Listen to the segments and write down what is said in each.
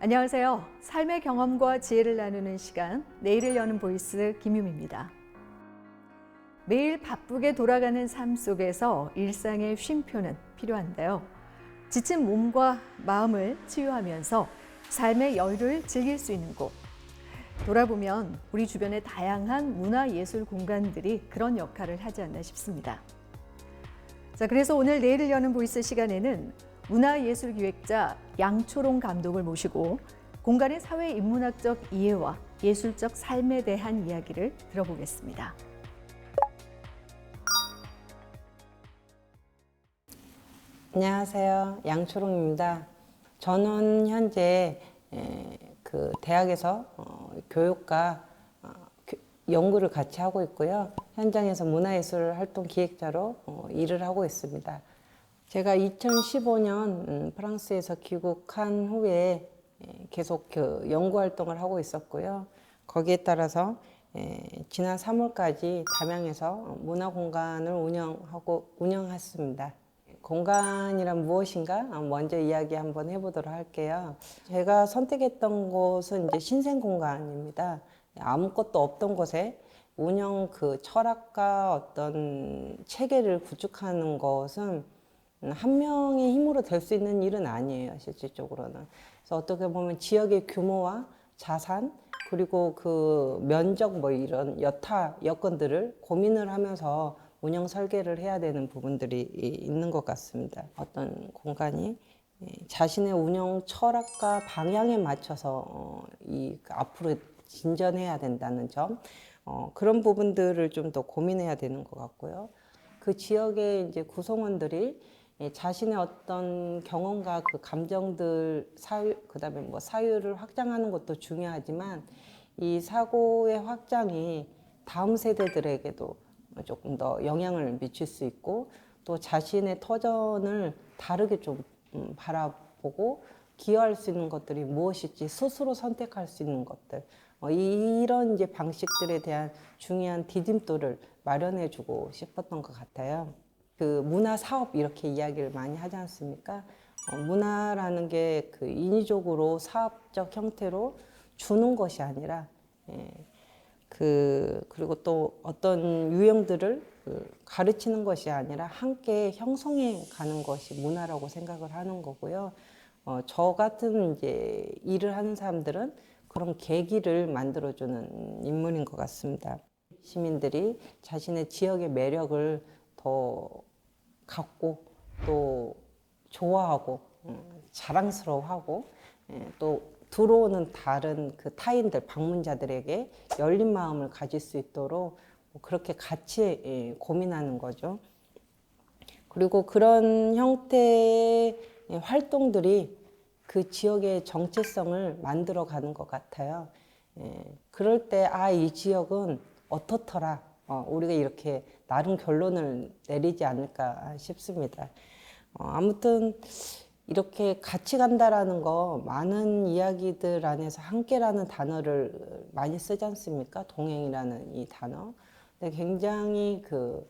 안녕하세요. 삶의 경험과 지혜를 나누는 시간, 내일을 여는 보이스 김유미입니다. 매일 바쁘게 돌아가는 삶 속에서 일상의 쉼표는 필요한데요. 지친 몸과 마음을 치유하면서 삶의 여유를 즐길 수 있는 곳. 돌아보면 우리 주변의 다양한 문화예술 공간들이 그런 역할을 하지 않나 싶습니다. 자, 그래서 오늘 내일을 여는 보이스 시간에는 문화예술기획자 양초롱 감독을 모시고 공간의 사회인문학적 이해와 예술적 삶에 대한 이야기를 들어보겠습니다. 안녕하세요. 양초롱입니다. 저는 현재 그 대학에서 교육과 연구를 같이 하고 있고요. 현장에서 문화예술 활동 기획자로 일을 하고 있습니다. 제가 2015년 프랑스에서 귀국한 후에 계속 그 연구 활동을 하고 있었고요. 거기에 따라서 지난 3월까지 담양에서 문화공간을 운영했습니다. 공간이란 무엇인가 먼저 이야기 한번 해보도록 할게요. 제가 선택했던 곳은 이제 신생공간입니다. 아무것도 없던 곳에 운영 그 철학과 어떤 체계를 구축하는 것은 한 명의 힘으로 될 수 있는 일은 아니에요, 실질적으로는. 그래서 어떻게 보면 지역의 규모와 자산, 그리고 그 면적 뭐 이런 여타 여건들을 고민을 하면서 운영 설계를 해야 되는 부분들이 있는 것 같습니다. 어떤 공간이 자신의 운영 철학과 방향에 맞춰서 앞으로 진전해야 된다는 점, 그런 부분들을 좀 더 고민해야 되는 것 같고요. 그 지역의 이제 구성원들이 자신의 어떤 경험과 그 감정들, 그다음에 뭐 사유를 확장하는 것도 중요하지만 이 사고의 확장이 다음 세대들에게도 조금 더 영향을 미칠 수 있고 또 자신의 터전을 다르게 좀 바라보고 기여할 수 있는 것들이 무엇일지 스스로 선택할 수 있는 것들, 이런 이제 방식들에 대한 중요한 디딤돌을 마련해주고 싶었던 것 같아요. 그 문화 사업 이렇게 이야기를 많이 하지 않습니까? 문화라는 게 그 인위적으로 사업적 형태로 주는 것이 아니라 그리고 또 어떤 유형들을 가르치는 것이 아니라 함께 형성해 가는 것이 문화라고 생각을 하는 거고요. 저 같은 이제 일을 하는 사람들은 그런 계기를 만들어주는 인물인 것 같습니다. 시민들이 자신의 지역의 매력을 더 갖고 또 좋아하고 자랑스러워하고 또 들어오는 다른 그 타인들, 방문자들에게 열린 마음을 가질 수 있도록 그렇게 같이 고민하는 거죠. 그리고 그런 형태의 활동들이 그 지역의 정체성을 만들어 가는 것 같아요. 그럴 때, 이 지역은 어떻더라. 우리가 이렇게 나름 결론을 내리지 않을까 싶습니다. 아무튼, 이렇게 같이 간다라는 거 많은 이야기들 안에서 함께라는 단어를 많이 쓰지 않습니까? 동행이라는 이 단어. 근데 굉장히 그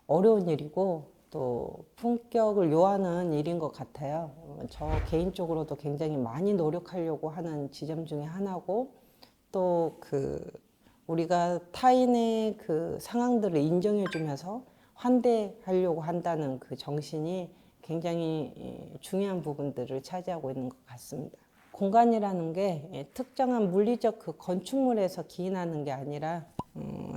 어려운 일이고 또 품격을 요하는 일인 것 같아요. 저 개인적으로도 굉장히 많이 노력하려고 하는 지점 중에 하나고 또 그 우리가 타인의 그 상황들을 인정해주면서 환대하려고 한다는 그 정신이 굉장히 중요한 부분들을 차지하고 있는 것 같습니다. 공간이라는 게 특정한 물리적 그 건축물에서 기인하는 게 아니라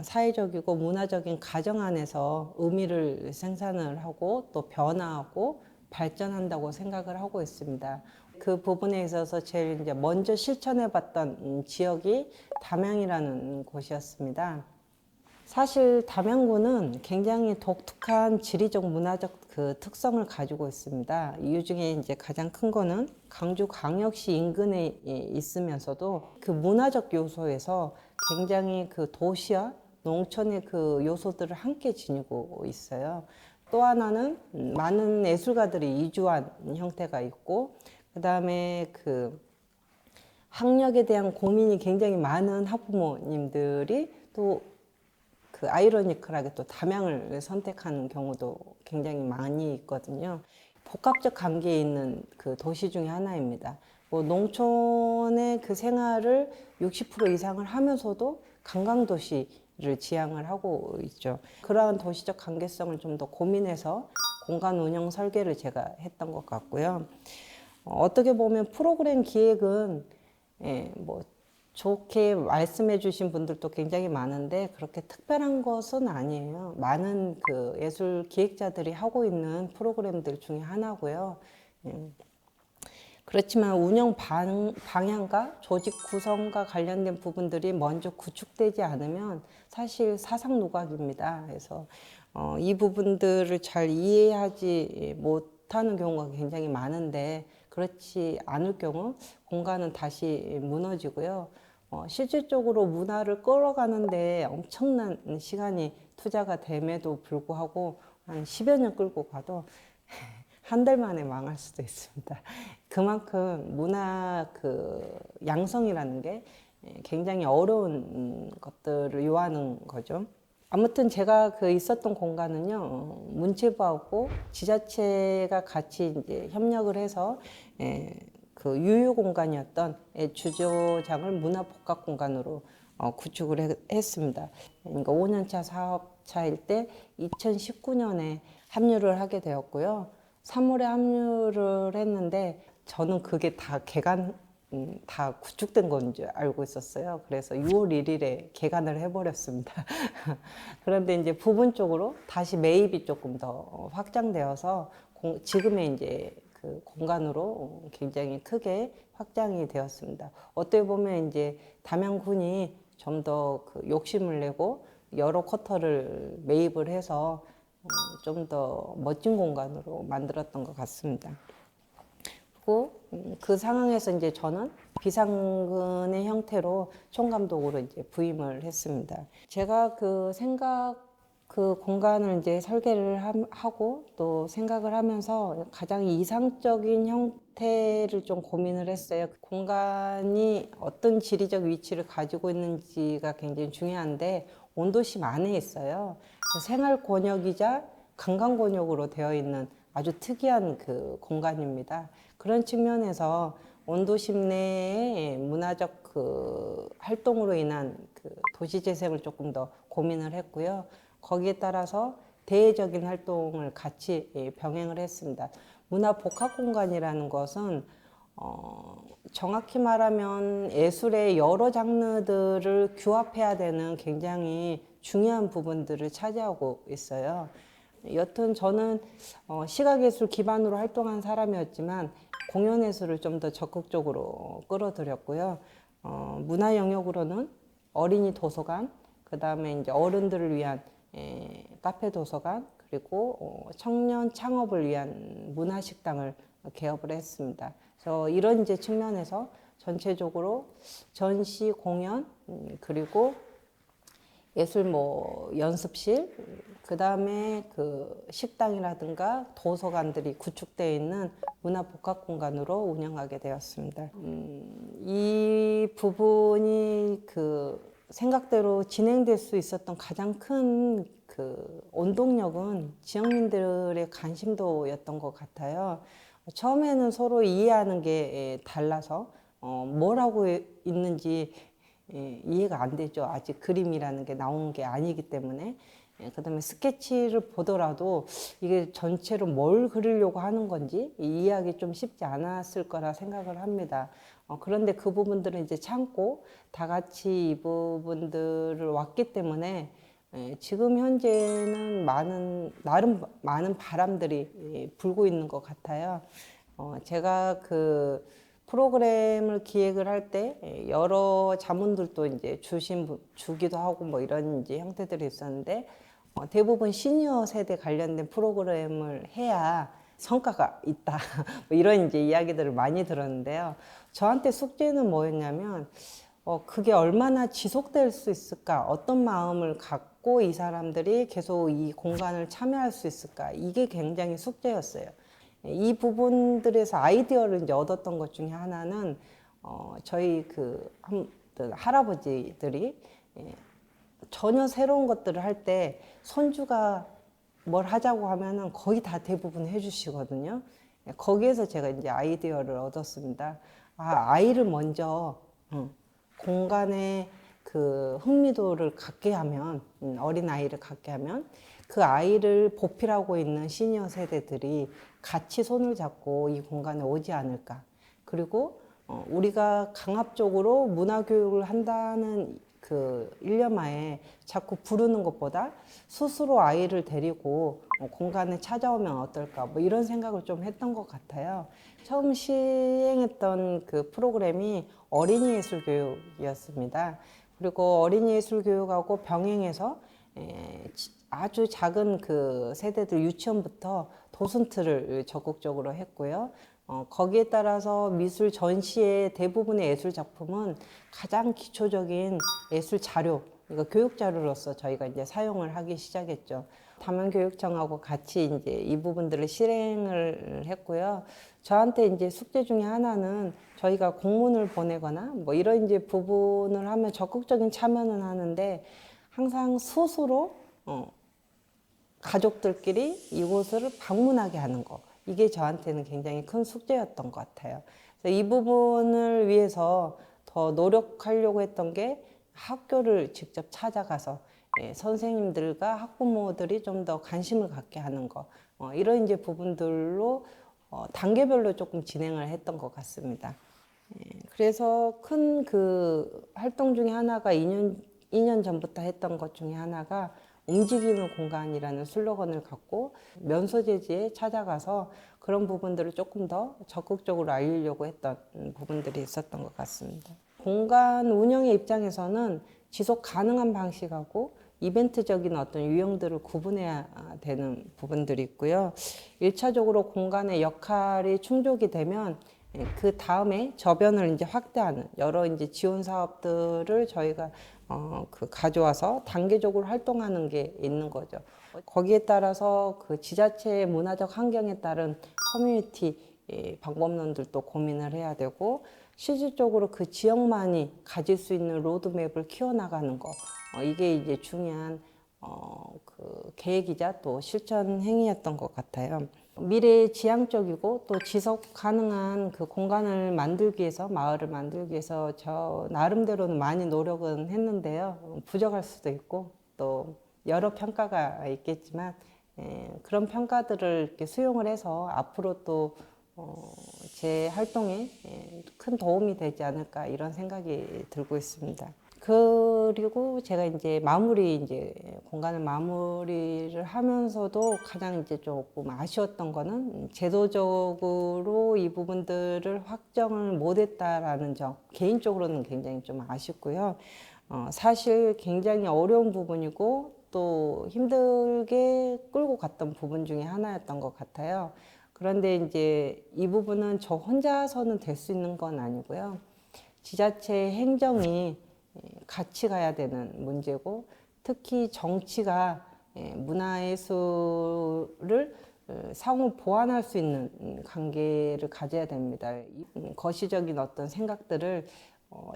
사회적이고 문화적인 가정 안에서 의미를 생산을 하고 또 변화하고 발전한다고 생각을 하고 있습니다. 그 부분에 있어서 제일 이제 먼저 실천해 봤던 지역이 담양이라는 곳이었습니다. 사실 담양구는 굉장히 독특한 지리적 문화적 그 특성을 가지고 있습니다. 이유 중에 이제 가장 큰 거는 광주광역시 인근에 있으면서도 그 문화적 요소에서 굉장히 그 도시와 농촌의 그 요소들을 함께 지니고 있어요. 또 하나는 많은 예술가들이 이주한 형태가 있고, 그 다음에 그 학력에 대한 고민이 굉장히 많은 학부모님들이 또 그 아이러니컬하게 또 담양을 선택하는 경우도 굉장히 많이 있거든요. 복합적 관계에 있는 그 도시 중에 하나입니다. 뭐 농촌의 그 생활을 60% 이상을 하면서도 관광도시를 지향을 하고 있죠. 그러한 도시적 관계성을 좀 더 고민해서 공간 운영 설계를 제가 했던 것 같고요. 어떻게 보면 프로그램 기획은 뭐 좋게 말씀해 주신 분들도 굉장히 많은데 그렇게 특별한 것은 아니에요. 많은 그 예술 기획자들이 하고 있는 프로그램들 중에 하나고요. 그렇지만 운영 방향과 조직 구성과 관련된 부분들이 먼저 구축되지 않으면 사실 사상 누각입니다. 그래서 이 부분들을 잘 이해하지 못하는 경우가 굉장히 많은데 그렇지 않을 경우 공간은 다시 무너지고요. 실질적으로 문화를 끌어가는데 엄청난 시간이 투자가 됨에도 불구하고 한 10여 년 끌고 가도 한 달 만에 망할 수도 있습니다. 그만큼 문화 그 양성이라는 게 굉장히 어려운 것들을 요하는 거죠. 아무튼 제가 그 있었던 공간은요, 문체부하고 지자체가 같이 이제 협력을 해서 그 유휴 공간이었던 주조장을 문화복합 공간으로 구축을 했습니다. 그러니까 5년차 사업차일 때 2019년에 합류를 하게 되었고요. 3월에 합류를 했는데 저는 그게 다 다 구축된 건 줄 알고 있었어요. 그래서 6월 1일에 개관을 해버렸습니다. 그런데 이제 부분적으로 다시 매입이 조금 더 확장되어서 지금의 이제 그 공간으로 굉장히 크게 확장이 되었습니다. 어떻게 보면 이제 담양군이 좀 더 그 욕심을 내고 여러 쿼터를 매입을 해서 좀 더 멋진 공간으로 만들었던 것 같습니다. 그리고 그 상황에서 이제 저는 비상근의 형태로 총감독으로 이제 부임을 했습니다. 제가 그 공간을 이제 설계를 하고 또 생각을 하면서 가장 이상적인 형태를 좀 고민을 했어요. 공간이 어떤 지리적 위치를 가지고 있는지가 굉장히 중요한데 온도심 안에 있어요. 생활 권역이자 관광 권역으로 되어 있는 아주 특이한 그 공간입니다. 그런 측면에서 온도심 내의 문화적 그 활동으로 인한 그 도시 재생을 조금 더 고민을 했고요. 거기에 따라서 대외적인 활동을 같이 병행을 했습니다. 문화 복합 공간이라는 것은 정확히 말하면 예술의 여러 장르들을 규합해야 되는 굉장히 중요한 부분들을 차지하고 있어요. 여튼 저는 시각예술 기반으로 활동한 사람이었지만 공연예술을 좀 더 적극적으로 끌어들였고요. 문화 영역으로는 어린이 도서관, 그 다음에 이제 어른들을 위한 카페 도서관, 그리고 청년 창업을 위한 문화식당을 개업을 했습니다. 그래서 이런 이제 측면에서 전체적으로 전시, 공연, 그리고 예술 뭐 연습실, 그 다음에 그 식당이라든가 도서관들이 구축되어 있는 문화 복합 공간으로 운영하게 되었습니다. 이 부분이 그 생각대로 진행될 수 있었던 가장 큰 그 원동력은 지역민들의 관심도였던 것 같아요. 처음에는 서로 이해하는 게 달라서 뭘 하고 있는지 이해가 안 되죠. 아직 그림이라는 게 나온 게 아니기 때문에. 그다음에 스케치를 보더라도 이게 전체로 뭘 그리려고 하는 건지 이해하기 좀 쉽지 않았을 거라 생각을 합니다. 그런데 그 부분들은 이제 참고 다 같이 이 부분들을 왔기 때문에 지금 현재는 나름 많은 바람들이 불고 있는 것 같아요. 제가 그 프로그램을 기획을 할 때 여러 자문들도 이제 주기도 하고 뭐 이런 이제 형태들이 있었는데 대부분 시니어 세대 관련된 프로그램을 해야 성과가 있다. 뭐 이런 이제 이야기들을 많이 들었는데요. 저한테 숙제는 뭐였냐면 그게 얼마나 지속될 수 있을까? 어떤 마음을 갖고 이 사람들이 계속 이 공간을 참여할 수 있을까? 이게 굉장히 숙제였어요. 이 부분들에서 아이디어를 이제 얻었던 것 중에 하나는 저희 그 할아버지들이 전혀 새로운 것들을 할 때 손주가 뭘 하자고 하면은 거의 다 대부분 해주시거든요. 거기에서 제가 이제 아이디어를 얻었습니다. 아이를 먼저 공간에 그 흥미도를 갖게 하면, 어린 아이를 갖게 하면 그 아이를 보필하고 있는 시니어 세대들이 같이 손을 잡고 이 공간에 오지 않을까. 그리고 우리가 강압적으로 문화 교육을 한다는 그 일념하에 자꾸 부르는 것보다 스스로 아이를 데리고 공간에 찾아오면 어떨까, 뭐 이런 생각을 좀 했던 것 같아요. 처음 시행했던 그 프로그램이 어린이 예술 교육이었습니다. 그리고 어린이 예술 교육하고 병행해서 아주 작은 그 세대들 유치원부터 도슨트를 적극적으로 했고요. 거기에 따라서 미술 전시의 대부분의 예술 작품은 가장 기초적인 예술 자료, 이거 교육 자료로서 저희가 이제 사용을 하기 시작했죠. 담양교육청하고 같이 이제 이 부분들을 실행을 했고요. 저한테 이제 숙제 중에 하나는 저희가 공문을 보내거나 뭐 이런 이제 부분을 하면 적극적인 참여는 하는데 항상 스스로 가족들끼리 이곳을 방문하게 하는 거. 이게 저한테는 굉장히 큰 숙제였던 것 같아요. 그래서 이 부분을 위해서 더 노력하려고 했던 게 학교를 직접 찾아가서 선생님들과 학부모들이 좀 더 관심을 갖게 하는 거. 이런 이제 부분들로 단계별로 조금 진행을 했던 것 같습니다. 그래서 큰 그 활동 중에 하나가 2년 전부터 했던 것 중에 하나가 움직이는 공간이라는 슬로건을 갖고 면소재지에 찾아가서 그런 부분들을 조금 더 적극적으로 알리려고 했던 부분들이 있었던 것 같습니다. 공간 운영의 입장에서는 지속 가능한 방식하고 이벤트적인 어떤 유형들을 구분해야 되는 부분들이 있고요. 1차적으로 공간의 역할이 충족이 되면 그 다음에 저변을 이제 확대하는 여러 이제 지원 사업들을 저희가 가져와서 단계적으로 활동하는 게 있는 거죠. 거기에 따라서 그 지자체의 문화적 환경에 따른 커뮤니티 방법론들도 고민을 해야 되고 실질적으로 그 지역만이 가질 수 있는 로드맵을 키워나가는 거, 이게 이제 중요한 그 계획이자 또 실천 행위였던 것 같아요. 미래 지향적이고 또 지속 가능한 그 공간을 만들기 위해서, 마을을 만들기 위해서 저 나름대로는 많이 노력은 했는데요. 부족할 수도 있고 또 여러 평가가 있겠지만 그런 평가들을 이렇게 수용을 해서 앞으로 또 제 활동에 큰 도움이 되지 않을까 이런 생각이 들고 있습니다. 그리고 제가 이제 공간을 마무리를 하면서도 가장 이제 조금 아쉬웠던 거는 제도적으로 이 부분들을 확정을 못했다라는 점, 개인적으로는 굉장히 좀 아쉽고요. 사실 굉장히 어려운 부분이고 또 힘들게 끌고 갔던 부분 중에 하나였던 것 같아요. 그런데 이제 이 부분은 저 혼자서는 될 수 있는 건 아니고요. 지자체 행정이 같이 가야 되는 문제고, 특히 정치가 문화예술을 상호 보완할 수 있는 관계를 가져야 됩니다. 거시적인 어떤 생각들을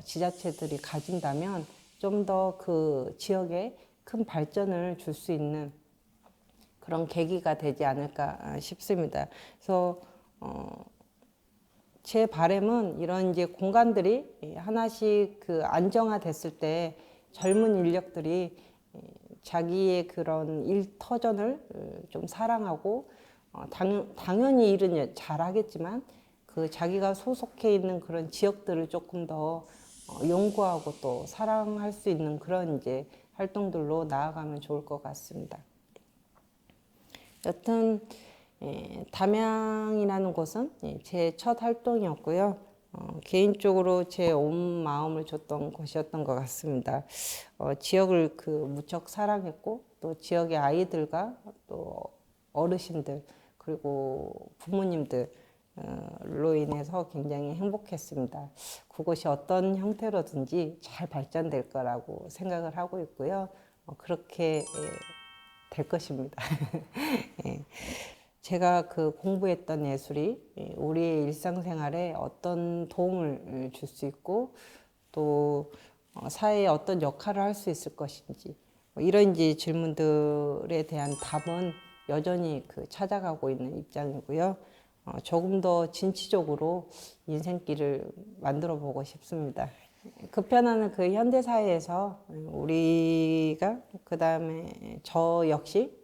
지자체들이 가진다면 좀 더 그 지역에 큰 발전을 줄 수 있는 그런 계기가 되지 않을까 싶습니다. 그래서 제 바람은 이런 이제 공간들이 하나씩 그 안정화됐을 때 젊은 인력들이 자기의 그런 일터전을 좀 사랑하고 당연히 일은 잘하겠지만 그 자기가 소속해 있는 그런 지역들을 조금 더 연구하고 또 사랑할 수 있는 그런 이제 활동들로 나아가면 좋을 것 같습니다. 여튼 담양이라는 곳은 제 첫 활동이었고요. 개인적으로 제 온 마음을 줬던 곳이었던 것 같습니다. 지역을 무척 사랑했고 또 지역의 아이들과 또 어르신들 그리고 부모님들로 인해서 굉장히 행복했습니다. 그곳이 어떤 형태로든지 잘 발전될 거라고 생각을 하고 있고요. 그렇게 될 것입니다. 제가 공부했던 예술이 우리의 일상생활에 어떤 도움을 줄 수 있고 또 사회에 어떤 역할을 할 수 있을 것인지 이런 이제 질문들에 대한 답은 여전히 찾아가고 있는 입장이고요. 조금 더 진취적으로 인생길을 만들어 보고 싶습니다. 급변하는 그 현대 사회에서 우리가 그다음에 저 역시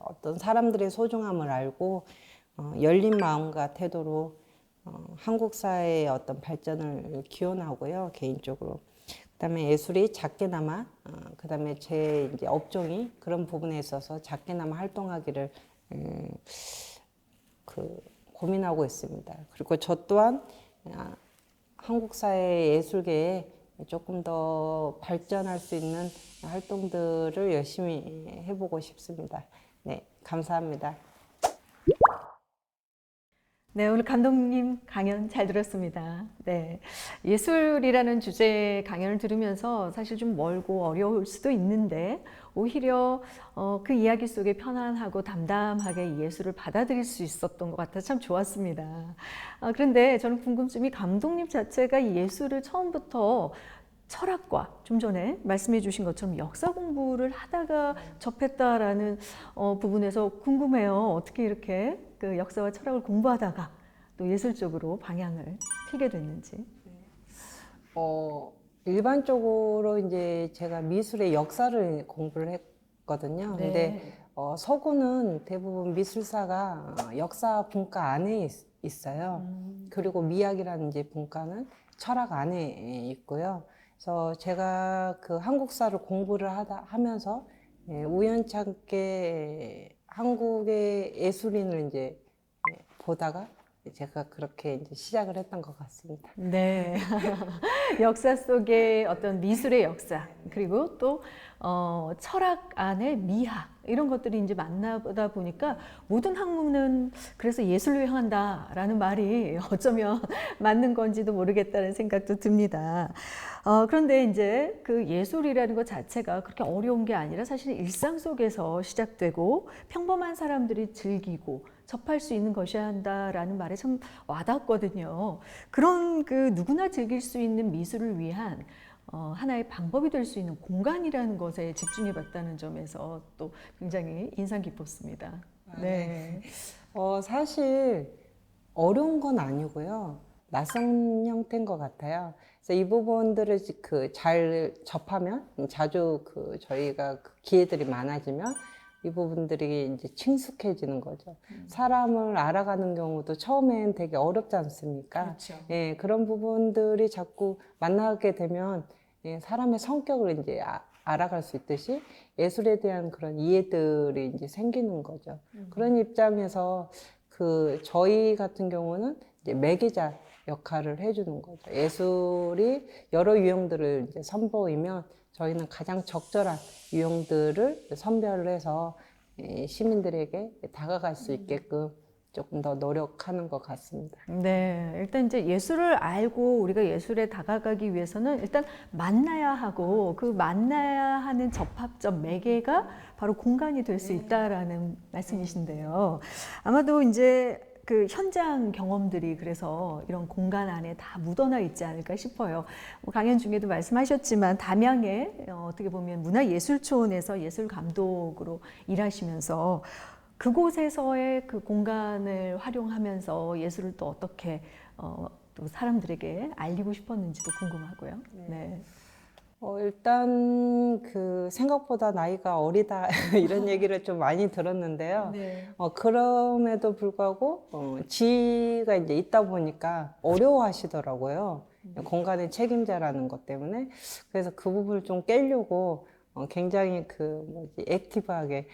어떤 사람들의 소중함을 알고 열린 마음과 태도로 한국 사회의 어떤 발전을 기원하고요, 개인적으로. 그다음에 예술이 작게나마 그다음에 제 이제 업종이 그런 부분에 있어서 작게나마 활동하기를 고민하고 있습니다. 그리고 저 또한 한국 사회 예술계에 조금 더 발전할 수 있는 활동들을 열심히 해보고 싶습니다. 네, 감사합니다. 네, 오늘 감독님 강연 잘 들었습니다. 네, 예술이라는 주제 강연을 들으면서 사실 좀 멀고 어려울 수도 있는데 오히려 그 이야기 속에 편안하고 담담하게 이 예술을 받아들일 수 있었던 것 같아서 참 좋았습니다. 그런데 저는 궁금증이 감독님 자체가 이 예술을 처음부터 철학과 좀 전에 말씀해 주신 것처럼 역사 공부를 하다가 접했다라는 부분에서 궁금해요. 어떻게 이렇게 그 역사와 철학을 공부하다가 또 예술 쪽으로 방향을 틀게 됐는지. 일반적으로 이제 제가 미술의 역사를 공부를 했거든요. 네. 근데 서구는 대부분 미술사가 역사 분과 안에 있어요. 그리고 미학이라는 이제 분과는 철학 안에 있고요. 그래서 제가 그 한국사를 공부를 하면서 우연찮게 한국의 예술인을 이제 보다가 제가 그렇게 이제 시작을 했던 것 같습니다. 네. 역사 속의 어떤 미술의 역사, 그리고 또 철학 안의 미학, 이런 것들이 이제 만나다 보니까 모든 학문은 그래서 예술로 향한다라는 말이 어쩌면 맞는 건지도 모르겠다는 생각도 듭니다. 그런데 이제 그 예술이라는 것 자체가 그렇게 어려운 게 아니라 사실 일상 속에서 시작되고 평범한 사람들이 즐기고 접할 수 있는 것이어야 한다라는 말에 참 와닿았거든요. 그런 그 누구나 즐길 수 있는 미술을 위한 하나의 방법이 될 수 있는 공간이라는 것에 집중해 봤다는 점에서 또 굉장히 인상 깊었습니다. 네. 사실 어려운 건 아니고요. 낯선 형태인 것 같아요. 그래서 이 부분들을 잘 접하면 자주 저희가 기회들이 많아지면 이 부분들이 이제 친숙해지는 거죠. 사람을 알아가는 경우도 처음엔 되게 어렵지 않습니까? 그렇죠. 예, 그런 부분들이 자꾸 만나게 되면 사람의 성격을 이제 알아갈 수 있듯이 예술에 대한 그런 이해들이 이제 생기는 거죠. 그런 입장에서 저희 같은 경우는 이제 매개자 역할을 해주는 거죠. 예술이 여러 유형들을 이제 선보이면 저희는 가장 적절한 유형들을 선별을 해서 시민들에게 다가갈 수 있게끔 조금 더 노력하는 것 같습니다. 네, 일단 이제 예술을 알고 우리가 예술에 다가가기 위해서는 일단 만나야 하고 그 만나야 하는 접합점 매개가 바로 공간이 될 수 있다라는 말씀이신데요. 아마도 이제 그 현장 경험들이 그래서 이런 공간 안에 다 묻어나 있지 않을까 싶어요. 강연 중에도 말씀하셨지만 담양에 어떻게 보면 문화예술촌에서 예술 감독으로 일하시면서 그곳에서의 그 공간을 활용하면서 예술을 또 어떻게 또 사람들에게 알리고 싶었는지도 궁금하고요. 네. 일단 생각보다 나이가 어리다 이런 얘기를 좀 많이 들었는데요. 네. 그럼에도 불구하고 지가 이제 있다 보니까 어려워하시더라고요. 공간의 책임자라는 것 때문에. 그래서 그 부분을 좀 깨려고 굉장히 액티브하게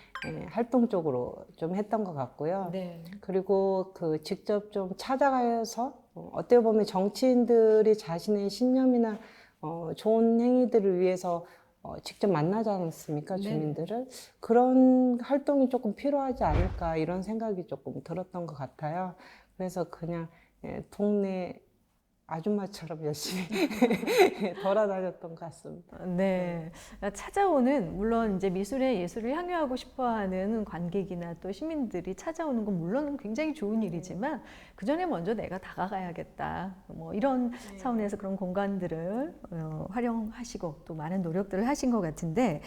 활동적으로 좀 했던 것 같고요. 네. 그리고 직접 좀 찾아가서 어떻게 보면 정치인들이 자신의 신념이나 좋은 행위들을 위해서 직접 만나지 않습니까? 주민들을. 그런 활동이 조금 필요하지 않을까 이런 생각이 조금 들었던 것 같아요. 그래서 그냥 동네 아줌마처럼 열심히 돌아다녔던 것 같습니다. 네. 찾아오는, 물론 이제 미술의 예술을 향유하고 싶어 하는 관객이나 또 시민들이 찾아오는 건 물론 굉장히 좋은 일이지만 그 전에 먼저 내가 다가가야겠다. 뭐 이런 차원에서 그런 공간들을 활용하시고 또 많은 노력들을 하신 것 같은데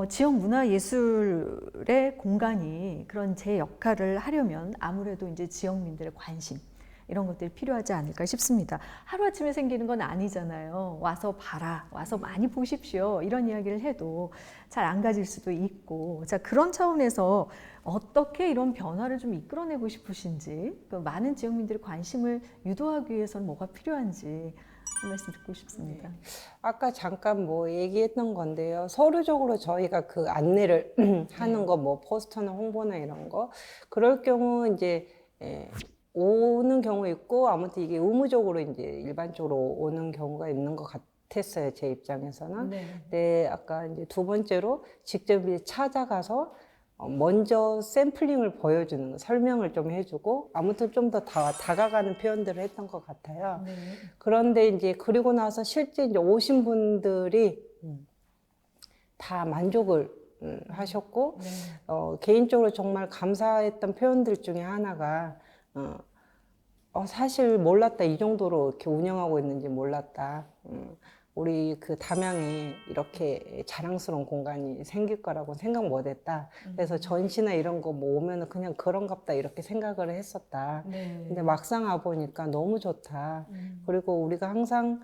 지역 문화예술의 공간이 그런 제 역할을 하려면 아무래도 이제 지역민들의 관심 이런 것들이 필요하지 않을까 싶습니다. 하루아침에 생기는 건 아니잖아요. 와서 봐라, 와서 많이 보십시오. 이런 이야기를 해도 잘 안 가질 수도 있고. 자, 그런 차원에서 어떻게 이런 변화를 좀 이끌어내고 싶으신지, 그 많은 지역민들의 관심을 유도하기 위해서는 뭐가 필요한지 한 말씀 듣고 싶습니다. 아까 잠깐 뭐 얘기했던 건데요. 서류적으로 저희가 그 안내를 하는 거, 뭐 포스터나 홍보나 이런 거, 그럴 경우 이제 오는 경우 있고, 아무튼 이게 의무적으로 이제 일반적으로 오는 경우가 있는 것 같았어요, 제 입장에서는. 네, 아까 이제 두 번째로 직접 이제 찾아가서 먼저 샘플링을 보여주는 거, 설명을 좀 해주고, 아무튼 좀 더 다가가는 표현들을 했던 것 같아요. 그런데 이제 그리고 나서 실제 이제 오신 분들이 다 만족을 하셨고, 개인적으로 정말 감사했던 표현들 중에 하나가, 사실 몰랐다. 이 정도로 이렇게 운영하고 있는지 몰랐다. 우리 그 담양에 이렇게 자랑스러운 공간이 생길 거라고 생각 못 했다. 그래서 전시나 이런 거 뭐 오면은 그냥 그런갑다 이렇게 생각을 했었다. 근데 막상 와보니까 너무 좋다. 그리고 우리가 항상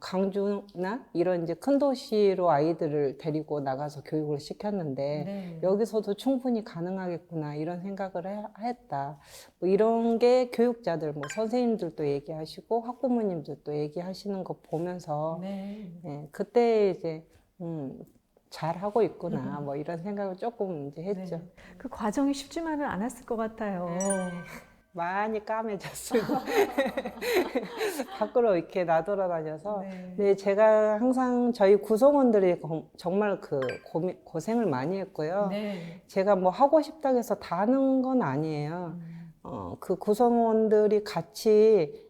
강주나 이런 이제 큰 도시로 아이들을 데리고 나가서 교육을 시켰는데 여기서도 충분히 가능하겠구나 이런 생각을 했다. 뭐 이런 게 교육자들, 뭐 선생님들도 얘기하시고 학부모님들도 얘기하시는 거 보면서 그때 이제 잘하고 있구나 뭐 이런 생각을 조금 이제 했죠. 그 과정이 쉽지만은 않았을 것 같아요. 많이 까매졌어요. 밖으로 이렇게 나돌아다녀서. 네, 제가 항상 저희 구성원들이 정말 그 고생을 많이 했고요. 제가 뭐 하고 싶다고 해서 다 하는 건 아니에요. 그 구성원들이 같이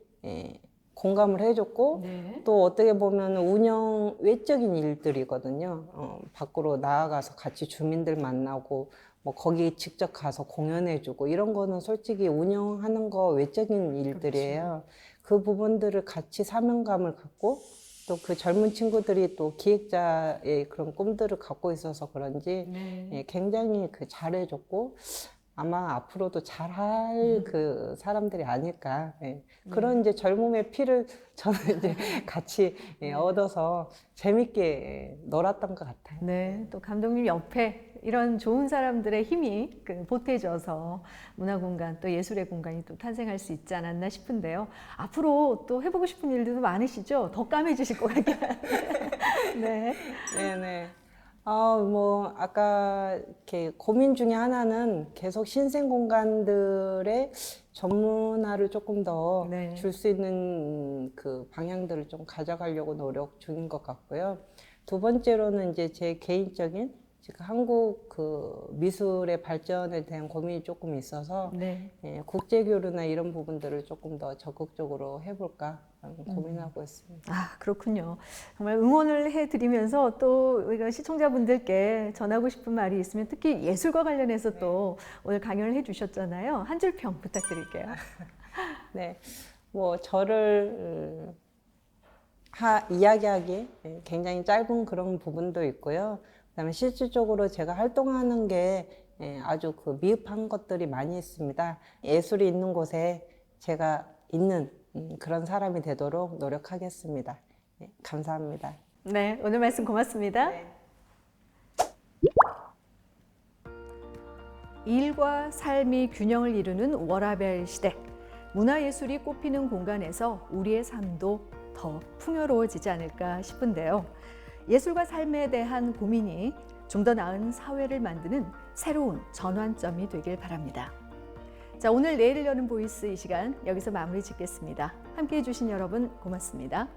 공감을 해줬고, 또 어떻게 보면 운영 외적인 일들이거든요. 밖으로 나아가서 같이 주민들 만나고, 뭐 거기 직접 가서 공연해주고 이런 거는 솔직히 운영하는 거 외적인 일들이에요. 그 부분들을 같이 사명감을 갖고 또 그 젊은 친구들이 또 기획자의 그런 꿈들을 갖고 있어서 그런지 굉장히 그 잘해줬고 아마 앞으로도 잘할 그 사람들이 아닐까. 그런 이제 젊음의 피를 저는 이제 같이 얻어서 재밌게 놀았던 것 같아요. 네, 또 감독님 옆에 이런 좋은 사람들의 힘이 보태져서 문화공간 또 예술의 공간이 또 탄생할 수 있지 않았나 싶은데요. 앞으로 또 해보고 싶은 일들도 많으시죠? 더 까매지실 것 같긴 한데. 네네. 뭐, 아까 이렇게 고민 중에 하나는 계속 신생 공간들의 전문화를 조금 더 줄 수 있는 그 방향들을 좀 가져가려고 노력 중인 것 같고요. 두 번째로는 이제 제 개인적인 지금 한국 그 미술의 발전에 대한 고민이 조금 있어서 국제교류나 이런 부분들을 조금 더 적극적으로 해볼까 고민하고 있습니다. 아, 그렇군요. 정말 응원을 해드리면서 또 우리가 시청자분들께 전하고 싶은 말이 있으면 특히 예술과 관련해서 또 오늘 강연을 해주셨잖아요. 한 줄 평 부탁드릴게요. 네, 뭐 저를 이야기하기 굉장히 짧은 그런 부분도 있고요. 그다음에 실질적으로 제가 활동하는 게 아주 그 미흡한 것들이 많이 있습니다. 예술이 있는 곳에 제가 있는 그런 사람이 되도록 노력하겠습니다. 감사합니다. 네, 오늘 말씀 고맙습니다. 일과 삶이 균형을 이루는 워라밸 시대. 문화예술이 꽃피는 공간에서 우리의 삶도 더 풍요로워지지 않을까 싶은데요. 예술과 삶에 대한 고민이 좀 더 나은 사회를 만드는 새로운 전환점이 되길 바랍니다. 자, 오늘 내일을 여는 보이스 이 시간 여기서 마무리 짓겠습니다. 함께해 주신 여러분 고맙습니다.